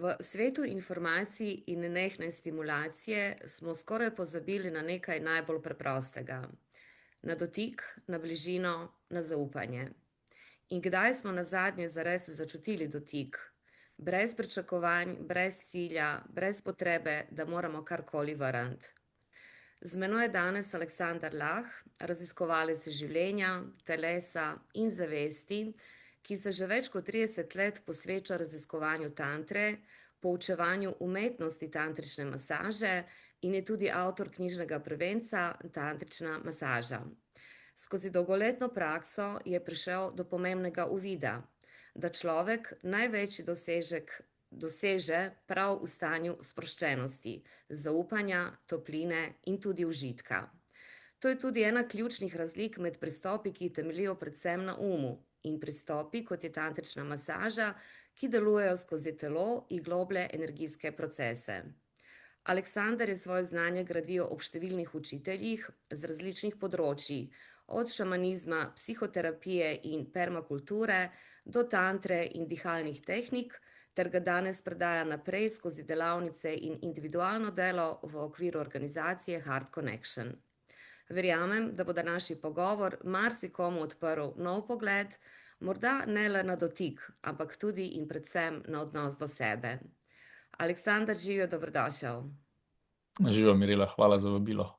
V svetu informacij in nenehne stimulacije smo skoraj pozabili na nekaj najbolj preprostega. Na dotik, na bližino, na zaupanje. In kdaj smo nazadnje zares začutili dotik? Brez pričakovanj, brez cilja, brez potrebe, da moramo karkoli vrniti. Z menoj je danes Aleksander Lah, raziskovalec življenja, telesa in zavesti, ki se že več kot 30 let posveča raziskovanju tantre, poučevanju umetnosti tantrične masaže in je tudi avtor knjižnega prvenca Tantrična masaža. Skozi dolgoletno prakso je prišel do pomembnega uvida, da človek največji dosežek doseže prav v stanju sproščenosti, zaupanja, topline in tudi užitka. To je tudi ena ključnih razlik med pristopi, ki temeljijo predvsem na umu, in pristopi, kot je tantrična masaža, ki delujejo skozi telo in globlje energijske procese. Aleksander je svoje znanje gradil ob številnih učiteljih z različnih področij, od šamanizma, psihoterapije in permakulture do tantre in dihalnih tehnik, ter ga danes predaja naprej skozi delavnice in individualno delo v okviru organizacije Heart Connection. Verjamem, da bo današnji pogovor marsikomu odprl nov pogled, morda ne le na dotik, ampak tudi in predvsem na odnos do sebe. Aleksander, živijo, dobrodošel. Živijo, Mirela, hvala za vabilo.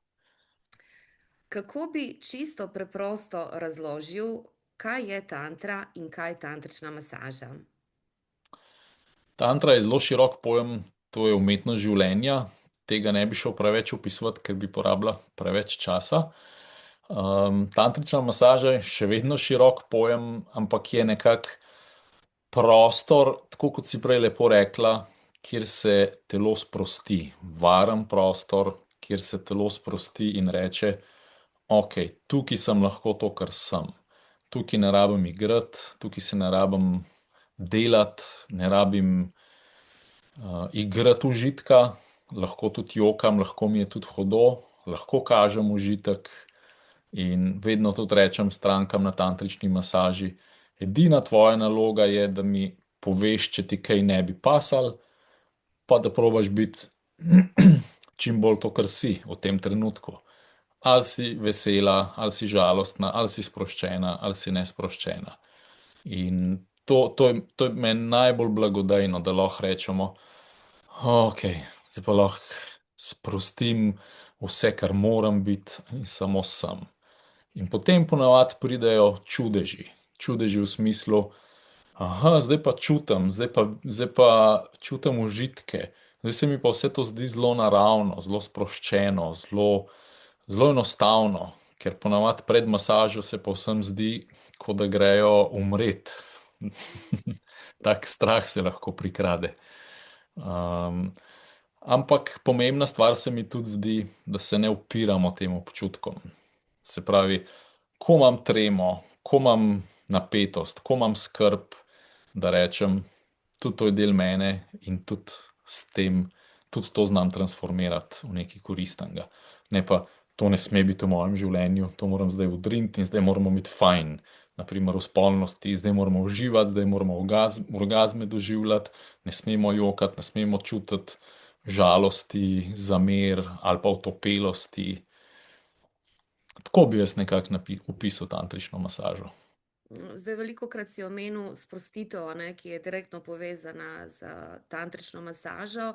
Kako bi čisto preprosto razložil, kaj je tantra in kaj je tantrična masaža? Tantra je zelo širok pojem, to je umetnost življenja. Tega ne bi šel preveč opisovati, ker bi porabila preveč časa. Tantrična masaža je še vedno širok pojem, ampak je nekako prostor, tako kot si prej lepo rekla, kjer se telo sprosti. Varen prostor, kjer se telo sprosti in reče: ok, tukaj sem lahko to, kar sem. Tukaj ne rabim igrati, tukaj se ne rabim delati, ne rabim igrati užitka, lahko tudi jokam, lahko mi je tudi hudo, lahko kažem užitek. In vedno tudi rečem strankam na tantrični masaži: edina tvoja naloga je, da mi poveš, če ti kaj ne bi pasal, pa da probaš biti čim bolj to, kar si v tem trenutku. Ali si vesela, ali si žalostna, ali si sproščena, ali si nesproščena. In to je meni najbolj blagodejno, da lahko rečemo: ok, zdaj pa lahko sprostim vse, kar moram biti, in samo sem. In potem ponavadi pridejo čudeži. Čudeži v smislu: aha, zdaj pa čutim, zdaj pa čutim užitke. Zdaj se mi pa vse to zdi zelo naravno, zelo sproščeno, zelo enostavno, ker ponavadi pred masažo se pa vsem zdi, kot da grejo umret. Tak strah se lahko prikrade. Ampak pomembna stvar se mi tudi zdi, da se ne upiramo tem občutkom. Se pravi, ko imam tremo, ko imam napetost, ko imam skrb, da rečem: tudi to je del mene in tudi s tem, tudi to znam transformirati v nekaj koristnega. Ne pa: to ne sme biti v mojem življenju, to moram zdaj odriniti in zdaj moramo biti fajn. Na primer v spolnosti, zdaj moramo uživati, zdaj moramo orgazme doživljati, ne smemo jokati, ne smemo čutiti žalosti, zamer ali pa otopelosti. Tako bi jaz nekako opisal tantrično masažo. Zdaj, velikokrat si omenil sprostitev, ki je direktno povezana z tantrično masažo.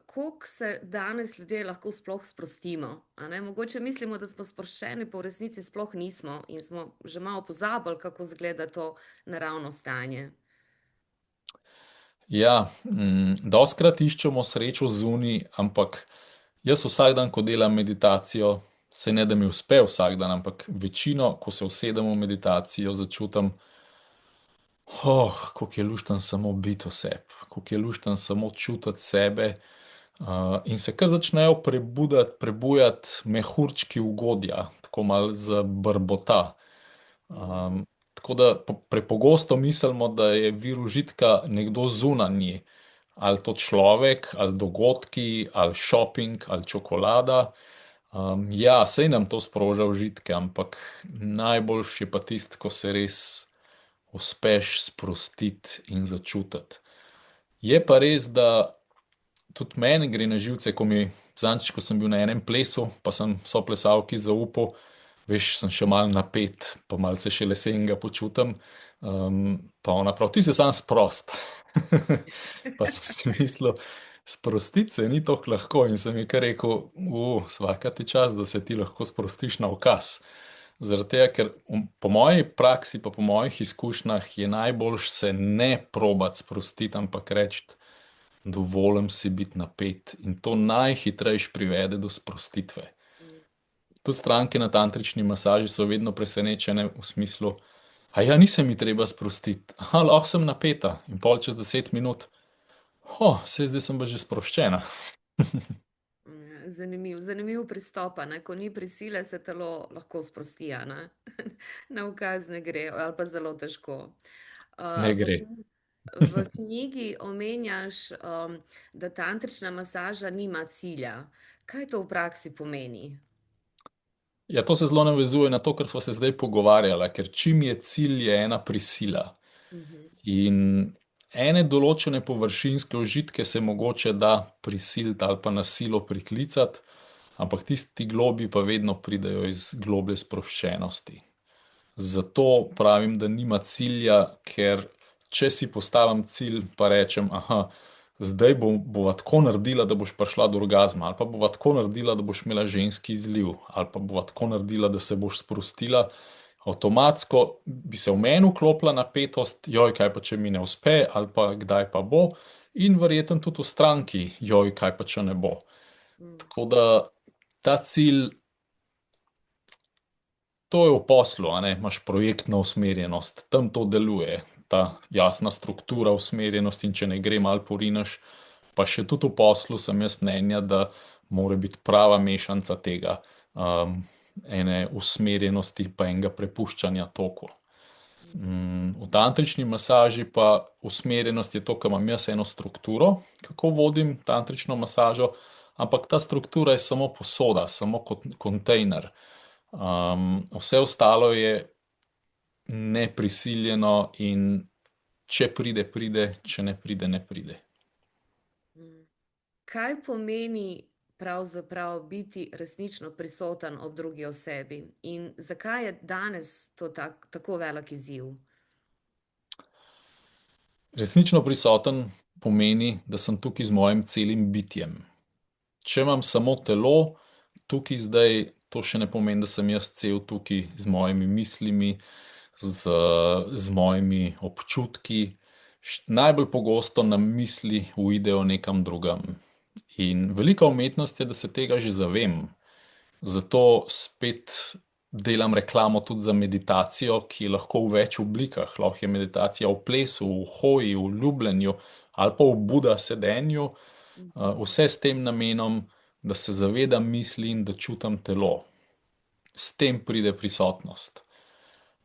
Koliko se danes ljudje lahko sploh sprostimo? Mogoče mislimo, da smo sproščeni, pa v resnici sploh nismo in smo že malo pozabili, kako izgleda to naravno stanje. Ja, dostikrat iščemo srečo zunaj, ampak jaz vsak dan, ko delam meditacijo, saj ne, da mi uspe vsak dan, ampak večino, ko se usedem v meditacijo, začutim: kako je luštno samo biti v sebi, kako je luštno samo čutiti sebe. In se kar začnejo prebujati mehurčki ugodja, tako malo zabrbota. Tako da prepogosto mislimo, da je vir užitka nekdo zunanji. Ali to človek, ali dogodki, ali šoping, ali čokolada. Ja, saj nam to sproža užitke, ampak najboljši je pa tisto, ko se res uspeš sprostiti in začutiti. Je pa res, da tudi meni gre na živce, zadnjič, ko sem bil na enem plesu, pa sem soplesalki zaupal, veš, sem še mal napet, pa mal se še lesenega počutim. Pa ona prav, ti se sam sprost. Pa sem si mislil, sprostiti se ni tako lahko in sem ji kar rekel, svaka ti čas, da se ti lahko sprostiš na ukaz. Zaradi tega, ker po moji praksi, pa po mojih izkušnjah je najboljš se ne probati sprostiti, ampak reči, dovolim si biti napet in to najhitrejš privede do sprostitve. Tudi stranke na tantrični masaži so vedno presenečene v smislu, a ja, nisem mi treba sprostiti, aha, lahko sem napeta in pol čez 10 minut, zdaj sem pa že sproščena. Zanimiv pristop, a ne? Ko ni prisile, se telo lahko sprosti, a ne? Na ukaz ne gre, ali pa zelo težko. Ne V, gre. v knjigi omenjaš, da tantrična masaža nima cilja. Kaj to v praksi pomeni? Ja, to se zelo navezuje na to, kar smo se zdaj pogovarjali, ker čim je cilj, je ena prisila. Mhm, In ene določene površinske užitke se mogoče da prisiliti ali pa na silo priklicati, ampak tisti globi pa vedno pridejo iz globlje sproščenosti. Zato pravim, da nima cilja, ker če si postavim cilj, pa rečem, aha, zdaj bova tako naredila, da boš prišla do orgazma, ali pa bova tako naredila, da boš imela ženski izliv, ali pa bova tako naredila, da se boš sprostila, avtomatsko bi se v meni vklopila napetost, joj, kaj pa če mi ne uspe, ali pa kdaj pa bo, in verjetno tudi v stranki, joj, kaj pa če ne bo. mm, Tako da ta cilj. To je v poslu, a ne, imaš projektno usmerjenost, tam to deluje, ta jasna struktura, usmerjenost in če ne gre mal porinaš, pa še tudi v poslu sem jaz mnenja, da mora biti prava mešanca tega, ene usmerjenosti pa enega prepuščanja toku. V tantrični masaži pa usmerjenost je to, ko imam jaz eno strukturo, kako vodim tantrično masažo, ampak ta struktura je samo posoda, samo kot kontejner. Vse ostalo je neprisiljeno in če pride, pride, če ne pride, ne pride. mm. Kaj pomeni pravzaprav biti resnično prisoten ob drugi osebi in zakaj je danes to tako velik izziv? Resnično prisoten pomeni, da sem tukaj z mojim celim bitjem. Če imam samo telo, tukaj zdaj, to še ne pomeni, da sem jaz cel tukaj z mojimi mislimi, z mojimi občutki. Najbolj pogosto nam misli uidejo nekam drugam. In velika umetnost je, da se tega že zavem. Zato spet delam reklamo tudi za meditacijo, ki je lahko v več oblikah. Lahko je meditacija v plesu, v hoji, v ljubljenju ali pa v buda sedenju. Vse s tem namenom, da se zavedam misli in da čutim telo. S tem pride prisotnost.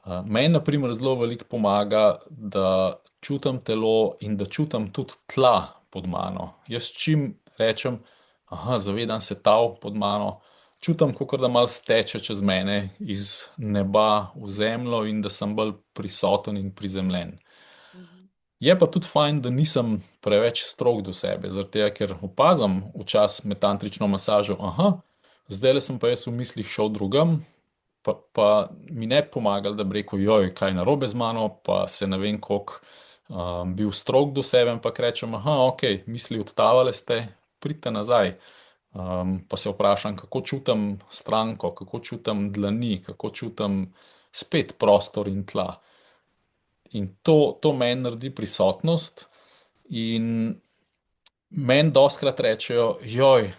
Meni, na primer, zelo veliko pomaga, da čutim telo in da čutim tudi tla pod mano. Jaz čim rečem, aha, zavedam se tal pod mano, čutim, kot da malo steče čez mene iz neba v zemljo in da sem bolj prisoten in prizemljen. Je pa tudi fajn, da nisem preveč strog do sebe, zaradi tega, ker opazim včasih med tantrično masažo, aha, zdaj sem pa jaz v mislih šel drugam, pa mi ne pomagali, da bi rekel, joj, kaj narobe z mano, pa se ne vem, koliko bil strog do sebe, ampak rečem, aha, ok, misli odtavale ste, pridite nazaj. Pa se vprašam, kako čutim stranko, kako čutim dlani, kako čutim spet prostor in tla. In to meni naredi prisotnost in meni doskrat rečejo, joj,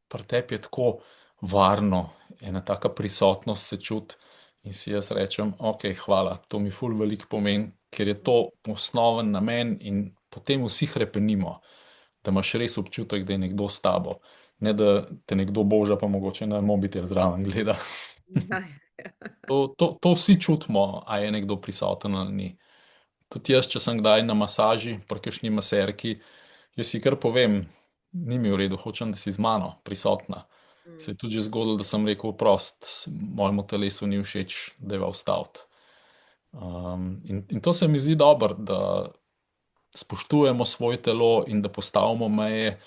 pri tebi je tako varno, ena taka prisotnost se čuti in si jaz rečem, ok, hvala, to mi ful veliko pomeni, ker je to osnoven namen in potem vsi hrepenimo, da imaš res občutek, da je nekdo s tabo, ne da te nekdo boža, pa mogoče na mobitel zraven gleda. Ja, ja. To vsi čutimo, a je nekdo prisoten ali ni. Tudi jaz, če sem kdaj na masaži, pri kakšni maserki, jaz si kar povem, ni mi v redu, hočem, da si z mano prisotna. Se je tudi že zgodilo, da sem rekel, prost, mojemu telesu ni všeč, da je ustaviti. In to se mi zdi dobro, da spoštujemo svoje telo in da postavimo meje.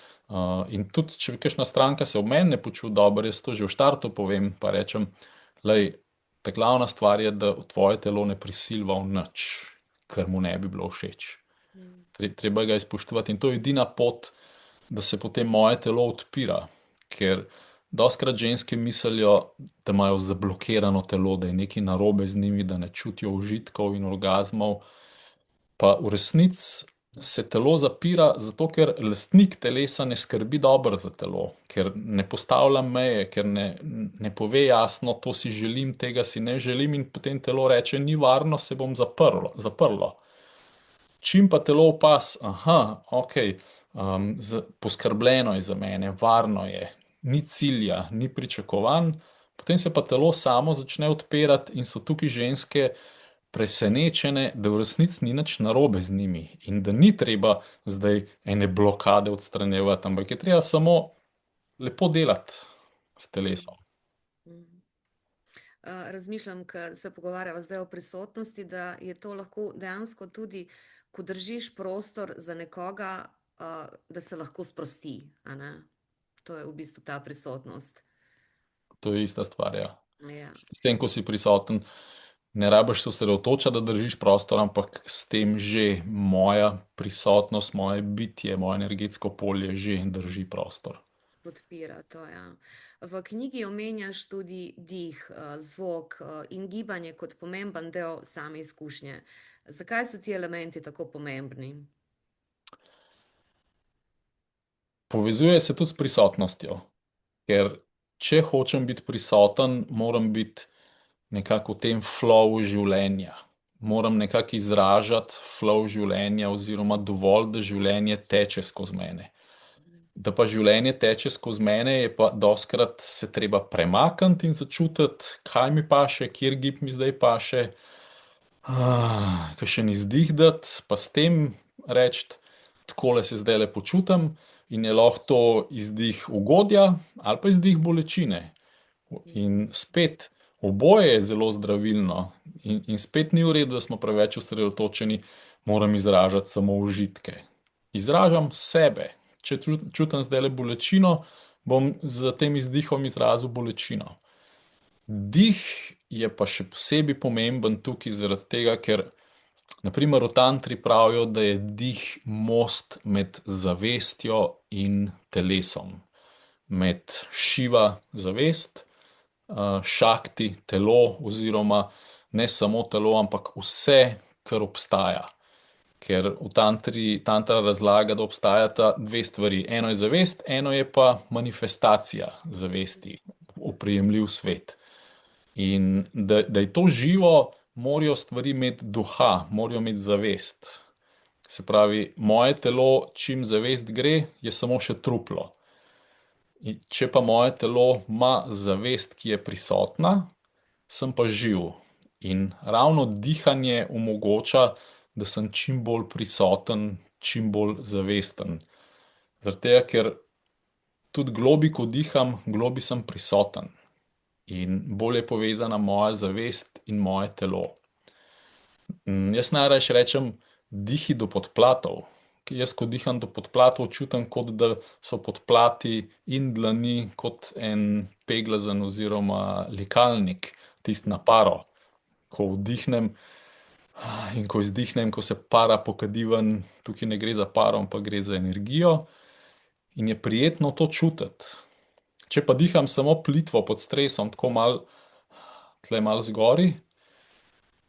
In tudi, če kakšna stranka se v meni ne počuti dobro, jaz to že v štartu povem, pa rečem, lej, ta glavna stvar je, da v tvoje telo ne prisilva v nič, kar mu ne bi bilo všeč. Treba ga je spoštovati in to je edina pot, da se potem moje telo odpira, ker dostikrat ženske mislijo, da imajo zablokirano telo, da je nekaj narobe z njimi, da ne čutijo užitkov in orgazmov. Pa v resnici se telo zapira, zato ker lastnik telesa ne skrbi dobro za telo, ker ne postavlja meje, ker ne pove jasno, to si želim, tega si ne želim, in potem telo reče, ni varno, se bom zaprlo. Čim pa telo opas, aha, ok, poskrbljeno je za mene, varno je, ni cilja, ni pričakovanj, potem se pa telo samo začne odpirati in so tukaj ženske presenečene, da v resnici ni nič narobe z njimi in da ni treba zdaj ene blokade odstranjevati, ampak je treba samo lepo delati s telesom. Razmišljam, ko se pogovarjava zdaj o prisotnosti, da je to lahko dejansko tudi, ko držiš prostor za nekoga, da se lahko sprosti, a ne? To je v bistvu ta prisotnost. To je ista stvar, ja. Ja. S tem, ko si prisoten, ne rabiš se osredotočati, da držiš prostor, ampak s tem že moja prisotnost, moje bitje, moje energetsko polje že drži prostor. Podpira to, ja. V knjigi omenjaš tudi dih, zvok, in gibanje kot pomemben del same izkušnje. Zakaj so ti elementi tako pomembni? Povezuje se tudi s prisotnostjo, ker če hočem biti prisoten, moram biti nekako v tem flowu življenja. Moram nekako izražati flow življenja oziroma dovolj, da življenje teče skozi mene. Da pa življenje teče skozi mene, je pa dostikrat se treba premakniti in začutiti, kaj mi paše, kjer gib mi zdaj paše, kakšen izdih dati, pa s tem reči, takole se zdajle počutim, in je lahko to izdih ugodja ali pa izdih bolečine. In spet, oboje je zelo zdravilno in spet ni v redu, da smo preveč osredotočeni, moram izražati samo užitke. Izražam sebe. Če čutim zdajle bolečino, bom z tem izdihom izrazil bolečino. Dih je pa še posebej pomemben tukaj zaradi tega, ker na primer v tantri pravijo, da je dih most med zavestjo in telesom. Med šiva zavest, šakti telo oziroma ne samo telo, ampak vse, kar obstaja. Ker v tantra razlaga, da obstajata dve stvari. Eno je zavest, eno je pa manifestacija zavesti, oprijemljiv svet. In da je to živo, morajo stvari imeti duha, morajo imeti zavest. Se pravi, moje telo, čim zavest gre, je samo še truplo. Če pa moje telo ima zavest, ki je prisotna, sem pa živ. In ravno dihanje omogoča, da sem čim bolj prisoten, čim bolj zavesten. Zaradi tega, ker tudi globi, ko diham, globi sem prisoten. In bolj je povezana moja zavest in moje telo. Jaz najrajši rečem, dihi do podplatov. Jaz, ko diham do podplatov, čutim, kot da so podplati in dlani kot en peglazen oziroma likalnik, tisti na paro. Ko vdihnem in ko izdihnem, ko se para pokadi ven, tukaj ne gre za paro, ampak gre za energijo in je prijetno to čutiti. Če pa diham samo plitvo pod stresom, tako tle malo zgori,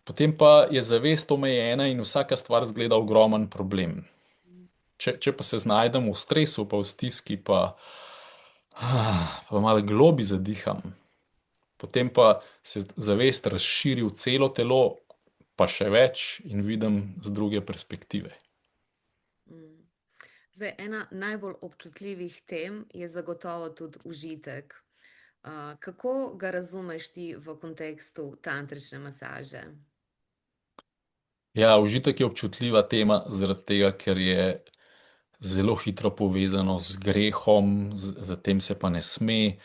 potem pa je zavest omejena in vsaka stvar izgleda ogromen problem. Če pa se znajdem v stresu, pa v stiski, pa malo globi zadiham, potem pa se zavest razširi v celo telo, pa še več in vidim z druge perspektive. Zdaj, ena najbolj občutljivih tem je zagotovo tudi užitek. Kako ga razumeš ti v kontekstu tantrične masaže? Ja, užitek je občutljiva tema zaradi tega, ker je zelo hitro povezano z grehom, za tem se pa ne sme,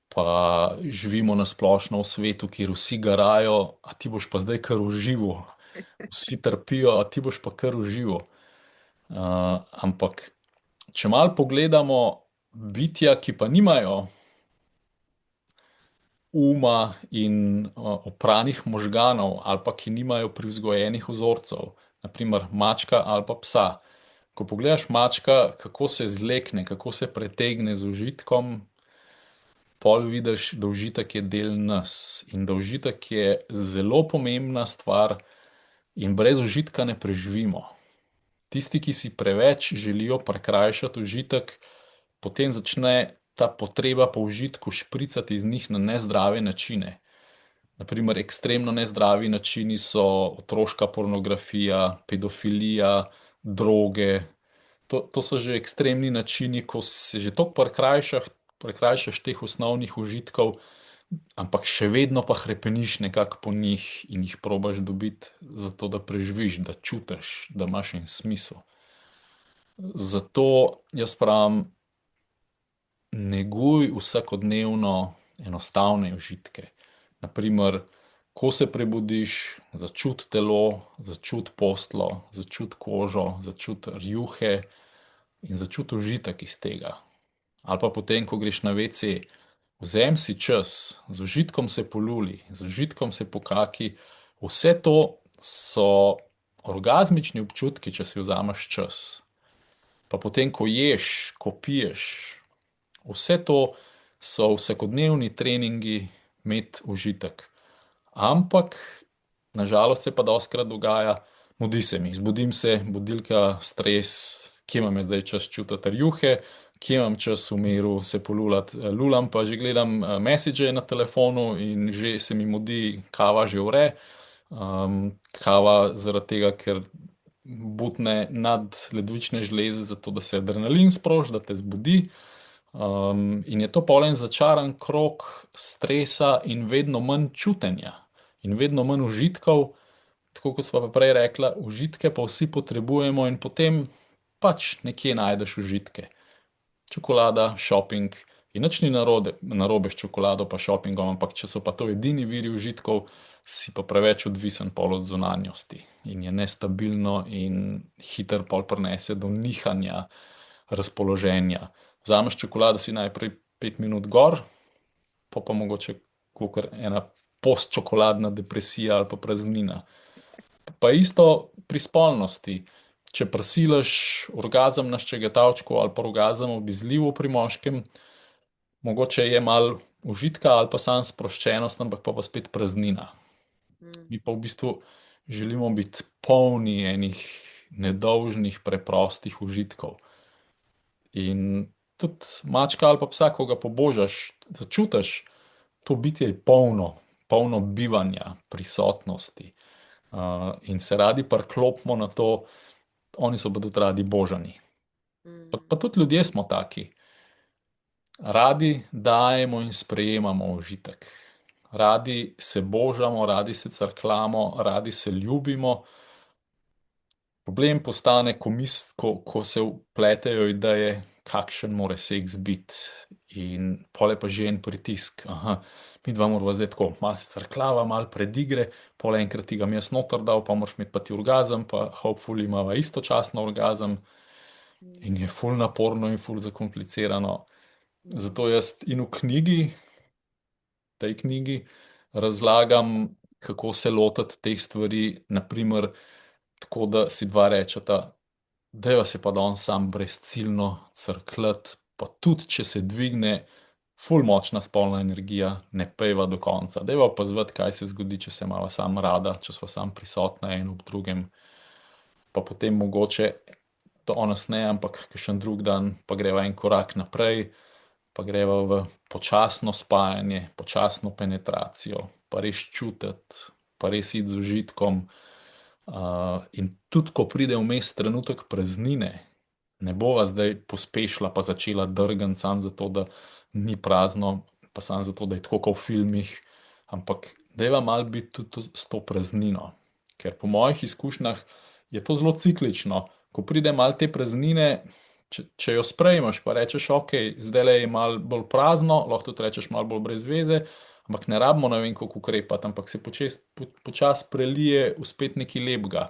pa živimo na splošno v svetu, kjer vsi garajo, a ti boš pa zdaj kar užival. Vsi trpijo, a ti boš pa kar užival. Ampak, če malo pogledamo bitja, ki pa nimajo uma in opranih možganov, ali pa ki nimajo privzgojenih vzorcev, naprimer mačka ali pa psa. Ko pogledaš mačka, kako se zlekne, kako se pretegne z užitkom, pol vidiš, da užitek je del nas in da užitek je zelo pomembna stvar, in brez užitka ne preživimo. Tisti, ki si preveč želijo prikrajšati užitek, potem začne ta potreba po užitku špricati iz njih na nezdrave načine. Naprimer, ekstremno nezdravi načini so otroška pornografija, pedofilija, droge. To so že ekstremni načini, ko se že toliko prikrajšaš teh osnovnih užitkov, ampak še vedno pa hrepeniš nekako po njih in jih probaš dobiti, zato da preživiš, da čutiš, da imaš en smisel. Zato jaz pravim, neguj vsakodnevno enostavne užitke. Naprimer, ko se prebudiš, začuti telo, začuti posteljo, začuti kožo, začuti rjuhe in začuti užitek iz tega. Ali pa potem, ko greš na WC, vzemi si čas, z užitkom se poluli, z užitkom se pokaki. Vse to so orgazmični občutki, če si vzameš čas. Pa potem, ko ješ, ko piješ, vse to so vsakodnevni treningi imeti užitek. Ampak, nažalost se pa dostikrat dogaja, mudi se mi, zbudim se, budilka, stres, kje imam jaz zdaj čas čutiti rjuhe, kje imam čas v miru se polulati, lulam pa že gledam message na telefonu in že se mi mudi, kava že vre. Kava zaradi tega, ker butne nad ledvične žleze, zato da se adrenalin sproži, da te zbudi. In je to pol en začaran krog stresa in vedno manj čutenja in vedno manj užitkov. Tako kot sva pa prej rekla, užitke pa vsi potrebujemo in potem pač nekje najdeš užitke. Čokolada, šoping in nič ni narobe s čokolado pa šopingom, ampak če so pa to edini viri užitkov, si pa preveč odvisen pol od zunanjosti in je nestabilno in hitro pol prinese do nihanja razpoloženja. Vzameš čokolado, si najprej 5 minut gor, pa mogoče kakor ena postčokoladna depresija ali pa praznina. Pa isto pri spolnosti. Če prisilaš orgazem na ščegetavčku ali pa orgazem ob izlivu pri moškem, mogoče je malo užitka ali pa samo sproščenost, ampak pa spet praznina. Mi pa v bistvu želimo biti polni enih nedolžnih, preprostih užitkov. In tudi mačka ali pa psa, ko ga pobožaš, začutiš, to bitje je polno, polno bivanja, prisotnosti. In se radi priklopimo na to, oni so pa tudi radi božani. Pa tudi ljudje smo taki. Radi dajemo in sprejemamo užitek. Radi se božamo, radi se crkljamo, radi se ljubimo. Problem postane, ko se vpletejo ideje, kakšen mora seks biti. In pol je pa že en pritisk. Aha, midva morava zdaj tako, malo se crkljava, malo predigre, pol enkrat ti ga jaz noter dal, pa moraš imeti pa ti orgazem, pa hopefully imava istočasno orgazem. In je ful naporno in ful zakomplicirano. Zato jaz in v knjigi, tej knjigi, razlagam, kako se lotiti teh stvari, naprimer, tako da si dva rečeta, dajva se pa danes sam brezciljno crkljati, pa tudi, če se dvigne ful močna spolna energija, ne pejva do konca. Dajva opazovati, kaj se zgodi, če se imava sam rada, če sva sam prisotna en ob drugem. Pa potem mogoče danes ne, ampak kakšen drug dan pa greva en korak naprej, pa greva v počasno spajanje, počasno penetracijo, pa res čutiti, pa res iti z užitkom. In tudi, ko pride vmes trenutek praznine, ne bova zdaj pospešila pa začela drgati samo zato, da ni prazno, pa samo zato, da je tako kot v filmih, ampak dajva malo biti tudi s to praznino. Ker po mojih izkušnjah je to zelo ciklično. Ko pride malo te praznine, če jo sprejmeš, pa rečeš, ok, zdaj je malo bolj prazno, lahko tudi rečeš malo bolj brez veze, ampak ne rabimo ne vem koliko ukrepati, ampak se počasi prelije v spet nekaj lepega,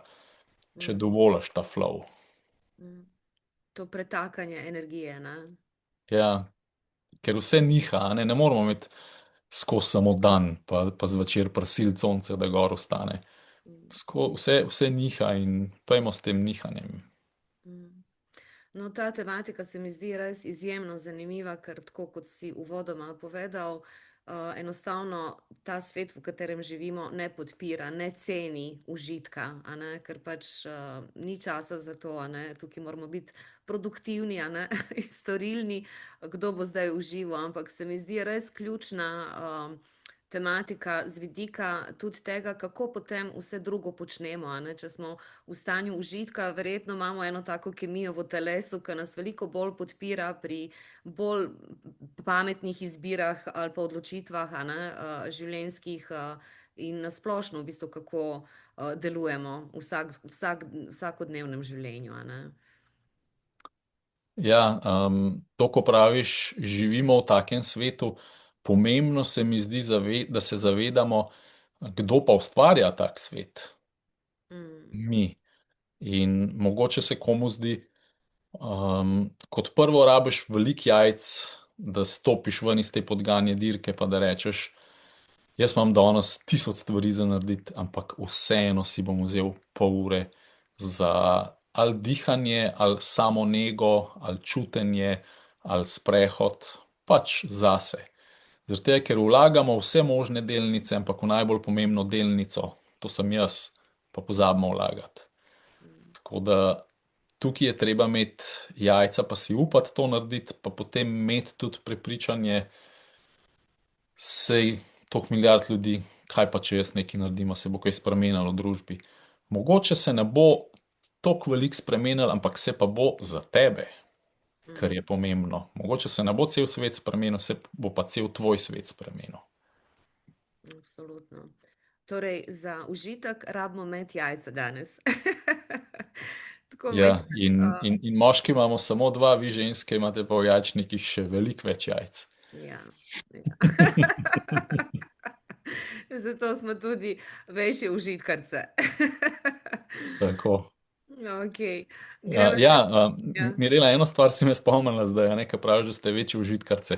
če dovoliš ta flow. Mm. To pretakanje energije, ne? Ja, ker vse niha, a ne moramo imeti skozi samo dan, pa zvečer prisiliti sonce, da gor ostane. Mm. Vse niha in pojmo s tem nihanjem. Mm. No, ta tematika se mi zdi res izjemno zanimiva, ker tako kot si uvodoma povedal, enostavno ta svet, v katerem živimo, ne podpira, ne ceni užitka, a ne, ker pač ni časa za to, a ne, tukaj moramo biti produktivni, a ne, in storilni, kdo bo zdaj užival, ampak se mi zdi res ključna tematika z vidika tudi tega, kako potem vse drugo počnemo, a ne, če smo v stanju užitka, verjetno imamo eno tako kemijo v telesu, ki nas veliko bolj podpira pri bolj pametnih izbirah ali pa odločitvah, a ne, življenjskih, in nasplošno v bistvu, kako delujemo v vsakodnevnem življenju, a ne. Ja, to, ko praviš, živimo v takem svetu, pomembno se mi zdi, da se zavedamo, kdo pa ustvarja tak svet. Mm, Mi. In mogoče se komu zdi, kot prvo rabiš veliko jajc, da stopiš ven iz te podganje dirke, pa da rečeš, jaz imam danes 1000 stvari za narediti, ampak vseeno si bom vzel pol ure za ali dihanje, ali samo nego, ali čutenje, ali sprehod, pač zase. Zaradi tega, ker vlagamo vse možne delnice, ampak v najbolj pomembno delnico, to sem jaz, pa pozabimo vlagati. mm, Tako da tukaj je treba imeti jajca, pa si upati to narediti, pa potem imeti tudi prepričanje, sej toliko milijard ljudi, kaj pa če jaz nekaj naredim, a se bo kaj spremenilo v družbi. Mogoče se ne bo toliko veliko spremenilo, ampak se pa bo za tebe, kar je mm, pomembno. Mogoče se ne bo cel svet spremenil, se bo pa cel tvoj svet spremenil. absolutno. Torej, za užitek rabimo imeti jajca danes. Tako Ja, majhen. in moški imamo samo dva, vi ženske imate pa v jajčnikih še veliko več jajc. Ja, ja. Zato smo tudi večje užitkarce. Tako. Ok, greva se. Ja, Ja. Mirela, eno stvar si me spomnila zdaj, a ne, kaj praviš, da ste večji užitkarce.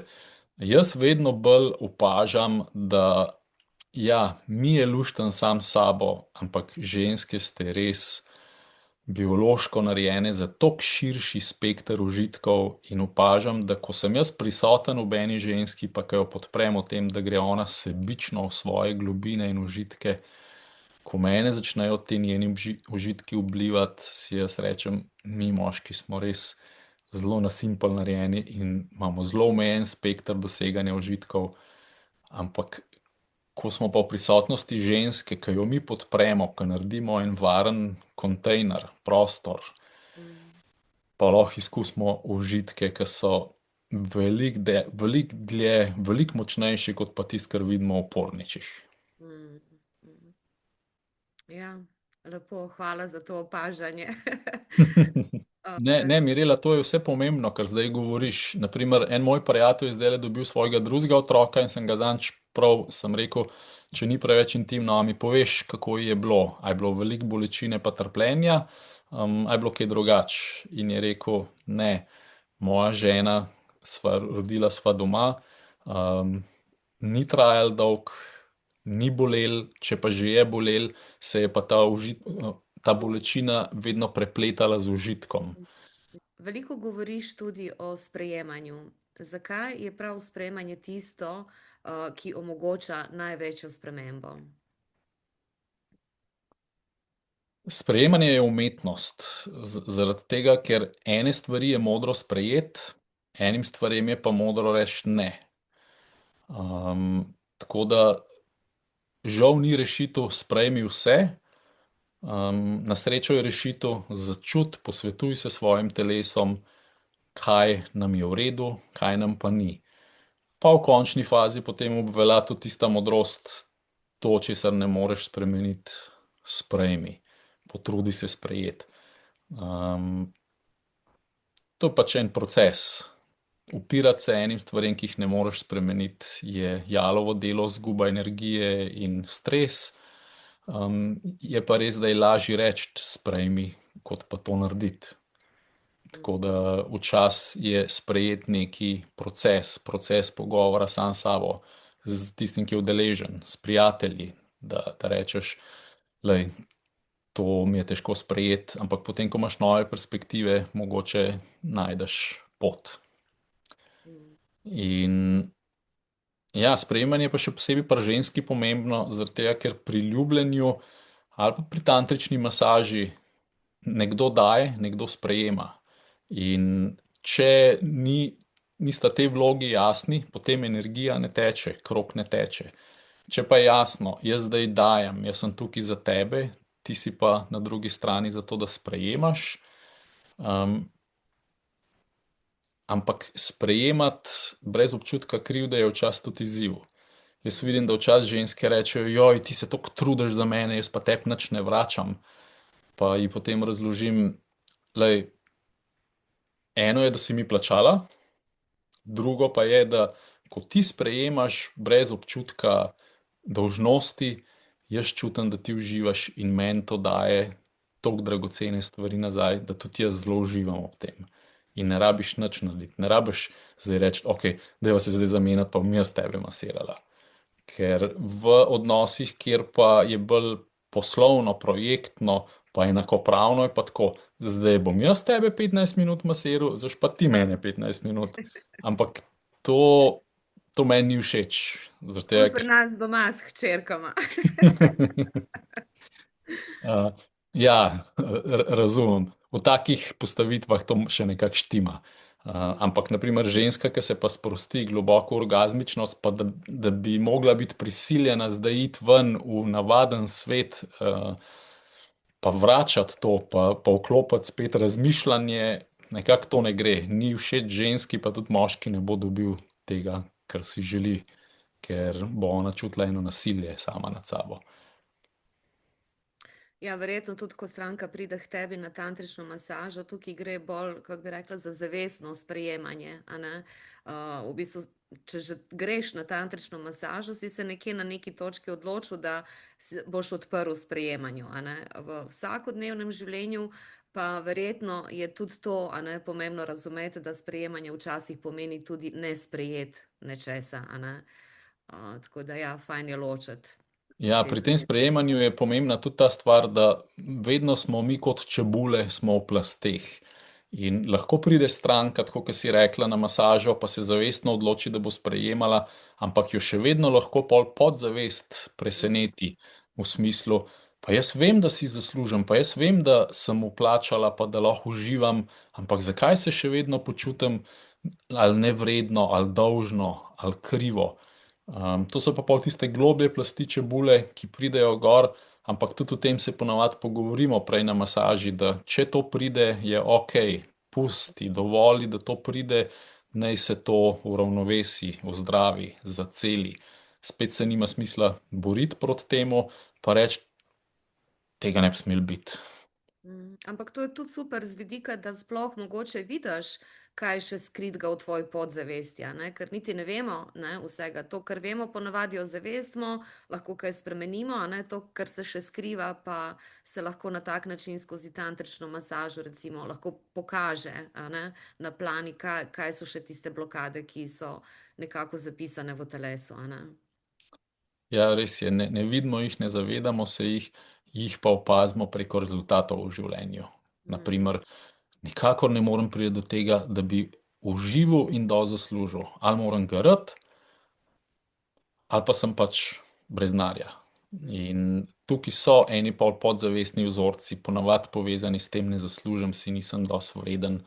Jaz vedno bolj opažam, da ja, mi je lušten sam s sabo, ampak ženske ste res biološko narejene za toliko širši spekter užitkov in opažam, da ko sem jaz prisoten v eni ženski, pa ko jo podprem v tem, da gre ona sebično v svoje globine in užitke, ko mene začnejo ti njeni užitki vplivati, si jaz rečem, mi moški smo res zelo nasimpel narejeni in imamo zelo omejen spekter doseganja užitkov, ampak ko smo pa v prisotnosti ženske, ki jo mi podpremo, ki naredimo en varen kontejner, prostor, Mm, pa lahko izkusimo užitke, ki so veliko dlje, veliko močnejši kot pa tisto, kar vidimo v porničih. mm, mm. Ja, lepo, hvala za to opažanje. Ne, Ker, ne, Mirela, to je vse pomembno, kar zdaj govoriš. Naprimer, en moj prijatelj je zdaj dobil svojega drugega otroka in sem ga zanč prav, sem rekel, če ni preveč intimno, a mi poveš, kako ji je bilo. A je bilo veliko bolečine pa trpljenja, a je bilo kaj drugače. In je rekel, ne, moja žena, sva rodila sva doma, um, ni trajal dolg, ni bolel, če pa že je bolel, se je pa ta bolečina vedno prepletala z užitkom. veliko govoriš tudi o sprejemanju. Zakaj je prav sprejemanje tisto, ki omogoča največjo spremembo? Sprejemanje je umetnost, zaradi tega, ker ene stvari je modro sprejeti, enim stvarem je pa modro reči ne. Tako da žal ni rešitev, sprejmi vse. Na srečo je rešitev, začuti, posvetuj se s svojim telesom, kaj nam je v redu, kaj nam pa ni. Pa v končni fazi potem obvelja tudi tista modrost, to, česar ne moreš spremeniti, sprejmi, potrudi se sprejeti. To je pač en proces. Upirati se enim stvarem, ki jih ne moreš spremeniti, je jalovo delo, zguba energije in stres. Je pa res, da je lažje reči, sprejmi, kot pa to narediti. Tako da včasih je sprejet neki proces pogovora sam s sabo, z tistim, ki je udeležen, s prijatelji, da rečeš, lej, to mi je težko sprejeti, ampak potem, ko imaš nove perspektive, mogoče najdeš pot. In ja, sprejemanje pa še posebej pri ženski pomembno, zaradi tega, ker pri ljubljenju ali pa pri tantrični masaži nekdo daje, nekdo sprejema. In če nista te vlogi jasni, potem energija ne teče, krog ne teče. Če pa je jasno, jaz zdaj dajem, jaz sem tukaj za tebe, ti si pa na drugi strani za to, da sprejemaš. Ampak sprejemati brez občutka krivde je včasih tudi izziv. Jaz vidim, da včasih ženske rečejo, joj, ti se toliko trudiš za mene, jaz pa tebi nič ne vračam. Pa ji potem razložim, lej, eno je, da si mi plačala, drugo pa je, da ko ti sprejemaš brez občutka dolžnosti, jaz čutim, da ti uživaš in meni to daje toliko dragocene stvari nazaj, da tudi jaz zelo uživam ob tem. In ne rabiš nič narediti, ne rabiš zdaj reči, ok, dajva se zdaj zamenjati, pa bom jaz tebe masirala. Ker v odnosih, kjer pa je bolj poslovno, projektno, pa enakopravno, je pa tako, zdaj bom jaz tebe 15 minut masiral, zdaj pa ti mene 15 minut. Ampak to meni ni všeč. Zaradi Tudi tega, pri nas doma s hčerkama. Uh, ja, razumem. V takih postavitvah to še nekako štima. Ampak, naprimer, ženska, ki se pa sprosti globoko orgazmičnost, pa da bi mogla biti prisiljena zdaj iti ven v navaden svet, pa vračati to, pa vklopiti spet razmišljanje, nekako to ne gre. Ni všeč ženski, pa tudi moški ne bo dobil tega, kar si želi, ker bo ona čutila eno nasilje sama nad sabo. Ja, verjetno tudi, ko stranka pride k tebi na tantrično masažo, tukaj gre bolj, kako bi rekla, za zavestno sprejemanje, a ne? V bistvu, če že greš na tantrično masažo, si se nekje na neki točki odločil, da boš odprl sprejemanju, a ne? V vsakodnevnem življenju pa verjetno je tudi to, a ne, pomembno razumeti, da sprejemanje včasih pomeni tudi ne sprejeti nečesa, a ne? Tako da ja, fajn je ločiti. Ja, pri tem sprejemanju je pomembna tudi ta stvar, da vedno smo mi kot čebule, smo v plasteh. In lahko pride stranka, tako kot si rekla, na masažo, pa se zavestno odloči, da bo sprejemala, ampak jo še vedno lahko podzavest preseneti v smislu, pa jaz vem, da si zaslužim, pa jaz vem, da sem vplačala, pa da lahko uživam, ampak zakaj se še vedno počutim ali nevredno, ali dolžno, ali krivo? To so pa pol tiste globlje plasti čebule, ki pridejo gor, ampak tudi o tem se ponavadi pogovorimo prej na masaži, da če to pride, je ok, pusti, dovoli, da to pride, naj se to uravnovesi, ozdravi, zaceli. Spet se nima smisla boriti proti temu, pa reči, tega ne bi smel biti. Ampak to je tudi super z vidika, da sploh mogoče vidiš, kaj še skritega v tvoji podzavesti, a ne? Ker niti ne vemo, ne, vsega. To, kar vemo, ponavadi ozavestimo, lahko kaj spremenimo, a ne? To, kar se še skriva, pa se lahko na tak način skozi tantrično masažo recimo lahko pokaže, a ne, na plani, kaj so še tiste blokade, ki so nekako zapisane v telesu, a ne. Ja, res je, ne vidimo jih, ne zavedamo se jih pa opazimo preko rezultatov v življenju. Naprimer, nikakor ne morem priti do tega, da bi užival in dosti zaslužil. Ali moram garati, ali pa sem pač brez denarja. In tukaj so eni pol podzavestni vzorci, ponavadi povezani s tem, ne zaslužim si, nisem dosti vreden.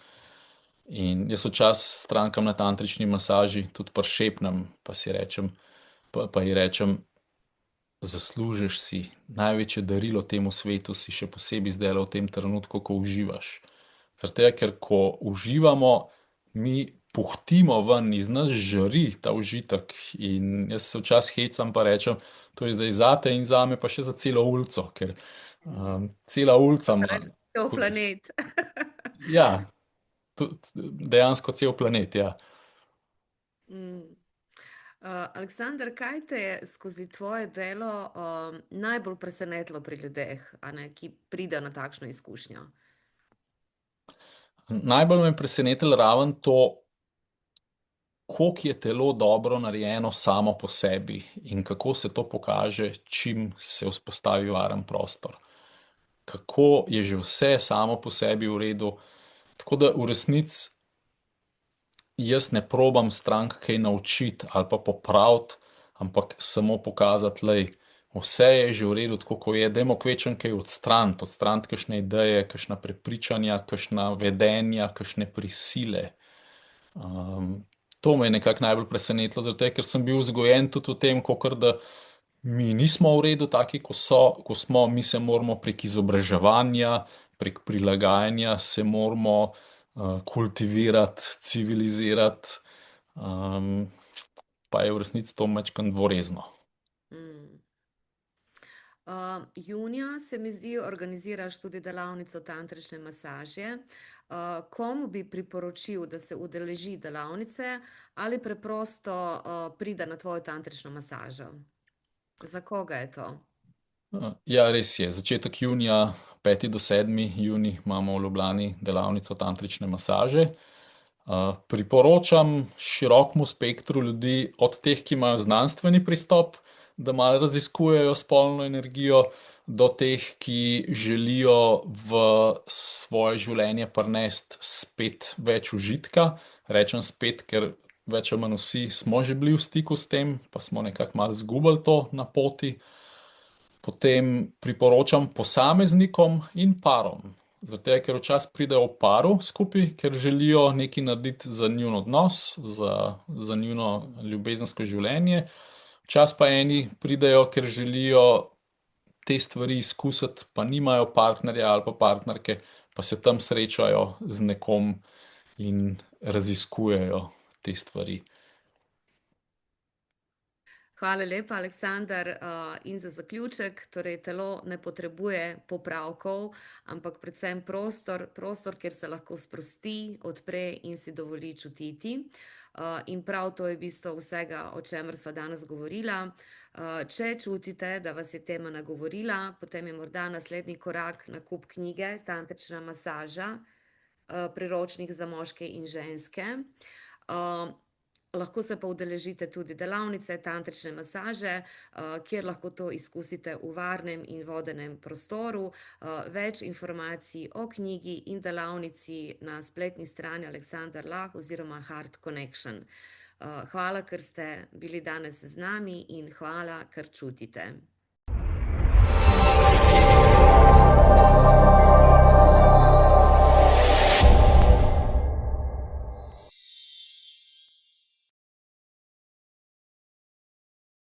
In jaz včasih strankam na tantrični masaži tudi prišepnem, pa si rečem, pa ji rečem, zaslužiš si največje darilo temu svetu, si še posebej zdaj v tem trenutku, ko uživaš. Zaradi tega, ker ko uživamo, mi puhtimo ven, iz nas žari ta užitek. In jaz se včasih hecam pa rečem, to je zdaj zate in zame, pa še za celo ulico, ker cela ulica ima. Cel planet. Ja, dejansko cel planet, ja. Aleksandar, kaj te je skozi tvoje delo najbolj presenetilo pri ljudeh, a ne, ki pridejo na takšno izkušnjo? Najbolj me je presenetilo raven to, koliko je telo dobro narejeno samo po sebi in kako se to pokaže, čim se vzpostavi varen prostor. Kako je že vse samo po sebi v redu. Tako da v resnici jaz ne probam strank kaj naučiti ali pa popraviti, ampak samo pokazati, lej, vse je že v redu, tako kot je, dajmo kvečem kaj odstraniti kakšne ideje, kakšna prepričanja, kakšna vedenja, kakšne prisile. To me je nekako najbolj presenetilo, zato ker sem bil vzgojen tudi v tem, kakor da mi nismo v redu, taki, ko smo, mi se moramo prek izobraževanja, prek prilagajanja se moramo kultivirati, civilizirati, pa je v resnici to majčkeno dvorezno. Mm. Junija se mi zdi, organiziraš tudi delavnico tantrične masaže. Komu bi priporočil, da se udeleži delavnice ali preprosto pride na tvojo tantrično masažo? Za koga je to? Ja, res je. Začetek junija, 5. do 7. junij, imamo v Ljubljani delavnico tantrične masaže. Priporočam širokemu spektru ljudi, od teh, ki imajo znanstveni pristop, da malo raziskujejo spolno energijo, do teh, ki želijo v svoje življenje prinesti spet več užitka. Rečem spet, ker več ali manj vsi smo že bili v stiku s tem, pa smo nekako malo izgubili to na poti. Potem priporočam posameznikom in parom. Zato, ker včasih pridejo v paru skupaj, ker želijo nekaj narediti za njun odnos, za njuno ljubezensko življenje. Včasih pa eni pridejo, ker želijo te stvari izkusiti, pa nimajo partnerja ali pa partnerke, pa se tam srečajo z nekom in raziskujejo te stvari. Hvala lepa, Aleksandar. In za zaključek, torej telo ne potrebuje popravkov, ampak predvsem prostor, kjer se lahko sprosti, odpre in si dovoli čutiti. In prav to je bistvo vsega, o čemer sva danes govorila. Če čutite, da vas je tema nagovorila, potem je morda naslednji korak nakup knjige Tantrična masaža, priročnik za moške in ženske. Lahko se pa udeležite tudi delavnice tantrične masaže, kjer lahko to izkusite v varnem in vodenem prostoru. Več informacij o knjigi in delavnici na spletni strani Aleksandar Lah oziroma Heart Connection. Hvala, ker ste bili danes z nami in hvala, ker čutite.